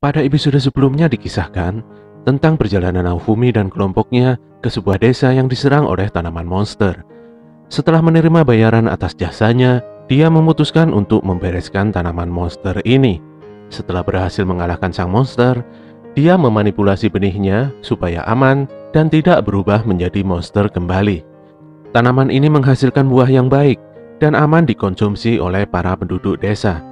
Pada episode sebelumnya dikisahkan tentang perjalanan Naofumi dan kelompoknya ke sebuah desa yang diserang oleh tanaman monster. Setelah menerima bayaran atas jasanya, dia memutuskan untuk membereskan tanaman monster ini. Setelah berhasil mengalahkan sang monster, dia memanipulasi benihnya supaya aman dan tidak berubah menjadi monster kembali. Tanaman ini menghasilkan buah yang baik dan aman dikonsumsi oleh para penduduk desa.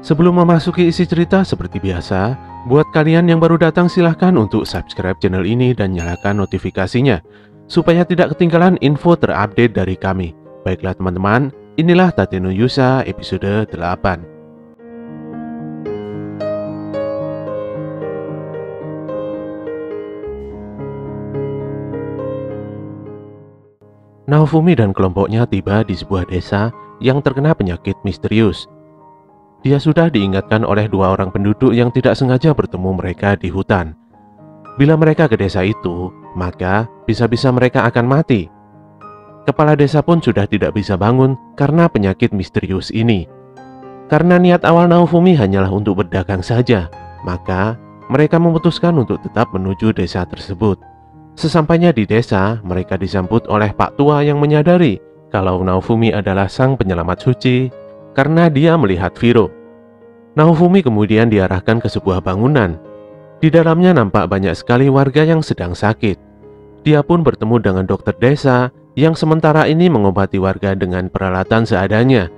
Sebelum memasuki isi cerita seperti biasa, buat kalian yang baru datang silahkan untuk subscribe channel ini dan nyalakan notifikasinya, supaya tidak ketinggalan info terupdate dari kami. Baiklah teman-teman, inilah Tate no Yusa episode 8. Naofumi dan kelompoknya tiba di sebuah desa yang terkena penyakit misterius. Dia sudah diingatkan oleh dua orang penduduk yang tidak sengaja bertemu mereka di hutan. Bila mereka ke desa itu, maka bisa-bisa mereka akan mati. Kepala desa pun sudah tidak bisa bangun karena penyakit misterius ini. Karena niat awal Naofumi hanyalah untuk berdagang saja, maka mereka memutuskan untuk tetap menuju desa tersebut. Sesampainya di desa, mereka disambut oleh Pak Tua yang menyadari kalau Naofumi adalah sang penyelamat suci karena dia melihat Viro. Naofumi kemudian diarahkan ke sebuah bangunan. Di dalamnya nampak banyak sekali warga yang sedang sakit. Dia pun bertemu dengan dokter desa yang sementara ini mengobati warga dengan peralatan seadanya.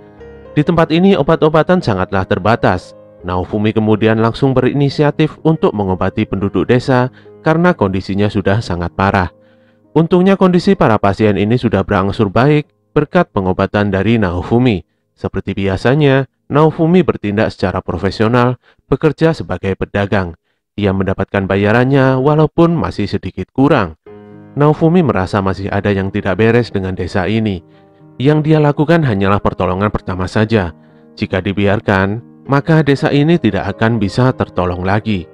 Di tempat ini obat-obatan sangatlah terbatas. Naofumi kemudian langsung berinisiatif untuk mengobati penduduk desa karena kondisinya sudah sangat parah. Untungnya kondisi para pasien ini sudah berangsur baik berkat pengobatan dari Naofumi. Seperti biasanya, Naofumi bertindak secara profesional, bekerja sebagai pedagang. Ia mendapatkan bayarannya walaupun masih sedikit kurang. Naofumi merasa masih ada yang tidak beres dengan desa ini. Yang dia lakukan hanyalah pertolongan pertama saja. Jika dibiarkan, maka desa ini tidak akan bisa tertolong lagi.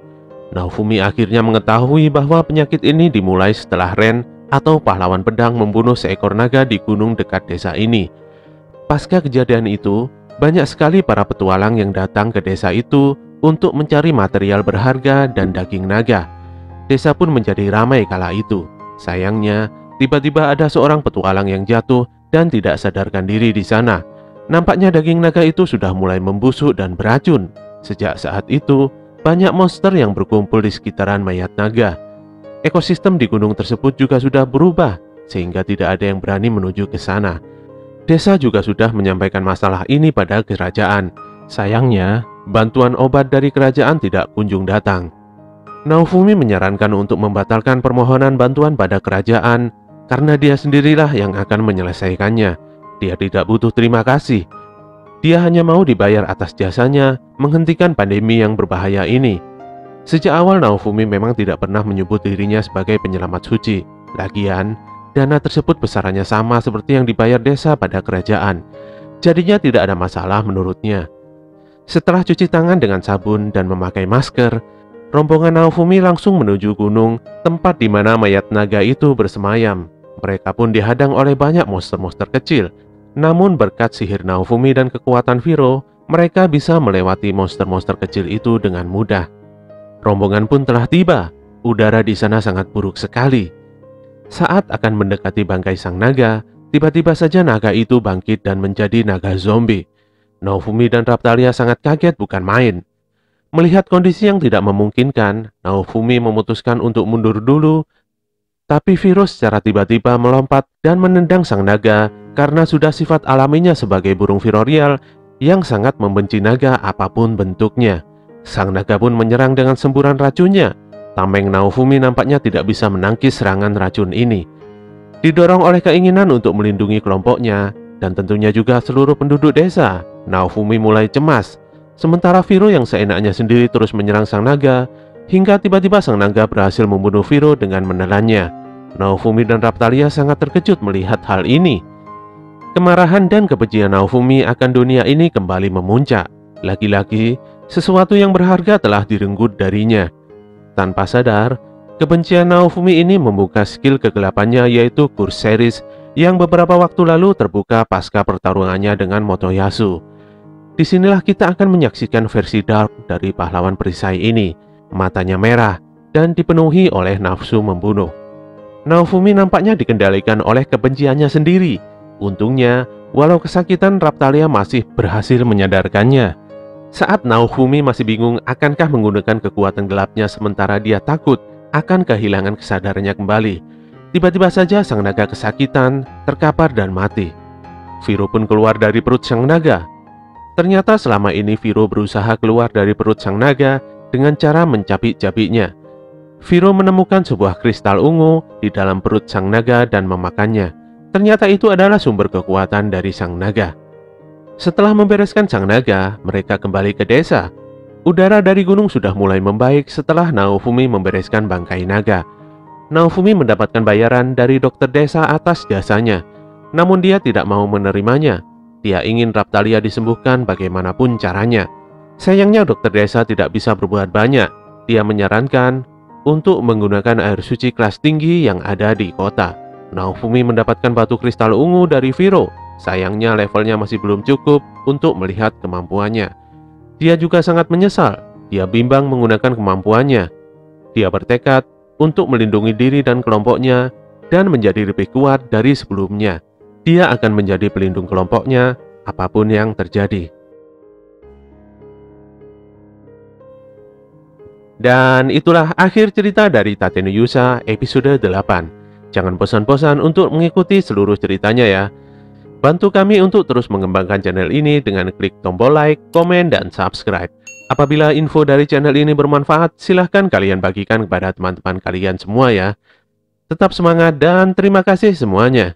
Naofumi akhirnya mengetahui bahwa penyakit ini dimulai setelah Ren atau pahlawan pedang membunuh seekor naga di gunung dekat desa ini. Pasca kejadian itu, banyak sekali para petualang yang datang ke desa itu untuk mencari material berharga dan daging naga. Desa pun menjadi ramai kala itu. Sayangnya, tiba-tiba ada seorang petualang yang jatuh dan tidak sadarkan diri di sana. Nampaknya daging naga itu sudah mulai membusuk dan beracun. Sejak saat itu, banyak monster yang berkumpul di sekitaran mayat naga. Ekosistem di gunung tersebut juga sudah berubah, sehingga tidak ada yang berani menuju ke sana. Desa juga sudah menyampaikan masalah ini pada kerajaan. Sayangnya, bantuan obat dari kerajaan tidak kunjung datang. Naofumi menyarankan untuk membatalkan permohonan bantuan pada kerajaan karena dia sendirilah yang akan menyelesaikannya. Dia tidak butuh terima kasih. Dia hanya mau dibayar atas jasanya menghentikan pandemi yang berbahaya ini. Sejak awal Naofumi memang tidak pernah menyebut dirinya sebagai penyelamat suci. Lagian, dana tersebut besarannya sama seperti yang dibayar desa pada kerajaan. Jadinya tidak ada masalah menurutnya. Setelah cuci tangan dengan sabun dan memakai masker, rombongan Naofumi langsung menuju gunung tempat di mana mayat naga itu bersemayam. Mereka pun dihadang oleh banyak monster-monster kecil. Namun berkat sihir Naofumi dan kekuatan Viro, mereka bisa melewati monster-monster kecil itu dengan mudah. Rombongan pun telah tiba. Udara di sana sangat buruk sekali. Saat akan mendekati bangkai sang naga, tiba-tiba saja naga itu bangkit dan menjadi naga zombie. Naofumi dan Raptalia sangat kaget bukan main. Melihat kondisi yang tidak memungkinkan, Naofumi memutuskan untuk mundur dulu. Tapi virus secara tiba-tiba melompat dan menendang sang naga karena sudah sifat alaminya sebagai burung virorial yang sangat membenci naga apapun bentuknya. Sang naga pun menyerang dengan semburan racunnya. Tameng Naofumi nampaknya tidak bisa menangkis serangan racun ini. Didorong oleh keinginan untuk melindungi kelompoknya dan tentunya juga seluruh penduduk desa, Naofumi mulai cemas. Sementara Viro yang seenaknya sendiri terus menyerang sang naga, hingga tiba-tiba sang naga berhasil membunuh Viro dengan menelannya. Naofumi dan Raptalia sangat terkejut melihat hal ini. Kemarahan dan kebencian Naofumi akan dunia ini kembali memuncak. Lagi-lagi, sesuatu yang berharga telah direnggut darinya. Tanpa sadar, kebencian Naofumi ini membuka skill kegelapannya yaitu Kurseris yang beberapa waktu lalu terbuka pasca pertarungannya dengan Motoyasu. Disinilah kita akan menyaksikan versi dark dari pahlawan perisai ini. Matanya merah dan dipenuhi oleh nafsu membunuh. Naofumi nampaknya dikendalikan oleh kebenciannya sendiri. Untungnya, walau kesakitan, Raphtalia masih berhasil menyadarkannya. Saat Naofumi masih bingung akankah menggunakan kekuatan gelapnya sementara dia takut akan kehilangan kesadarannya kembali, tiba-tiba saja sang naga kesakitan, terkapar dan mati. Viro pun keluar dari perut sang naga. Ternyata selama ini Viro berusaha keluar dari perut sang naga dengan cara mencapik-capiknya. Viro menemukan sebuah kristal ungu di dalam perut sang naga dan memakannya. Ternyata itu adalah sumber kekuatan dari sang naga. Setelah membereskan sang naga, mereka kembali ke desa. Udara dari gunung sudah mulai membaik setelah Naofumi membereskan bangkai naga. Naofumi mendapatkan bayaran dari dokter desa atas jasanya, namun dia tidak mau menerimanya. Dia ingin Raphtalia disembuhkan bagaimanapun caranya. Sayangnya dokter desa tidak bisa berbuat banyak. Dia menyarankan untuk menggunakan air suci kelas tinggi yang ada di kota. Naofumi mendapatkan batu kristal ungu dari Viro. Sayangnya levelnya masih belum cukup untuk melihat kemampuannya. Dia juga sangat menyesal. Dia bimbang menggunakan kemampuannya. Dia bertekad untuk melindungi diri dan kelompoknya dan menjadi lebih kuat dari sebelumnya. Dia akan menjadi pelindung kelompoknya, apapun yang terjadi. Dan itulah akhir cerita dari Tate no Yusa episode 8. Jangan bosan-bosan untuk mengikuti seluruh ceritanya ya. Bantu kami untuk terus mengembangkan channel ini dengan klik tombol like, komen, dan subscribe. Apabila info dari channel ini bermanfaat, silahkan kalian bagikan kepada teman-teman kalian semua ya. Tetap semangat dan terima kasih semuanya.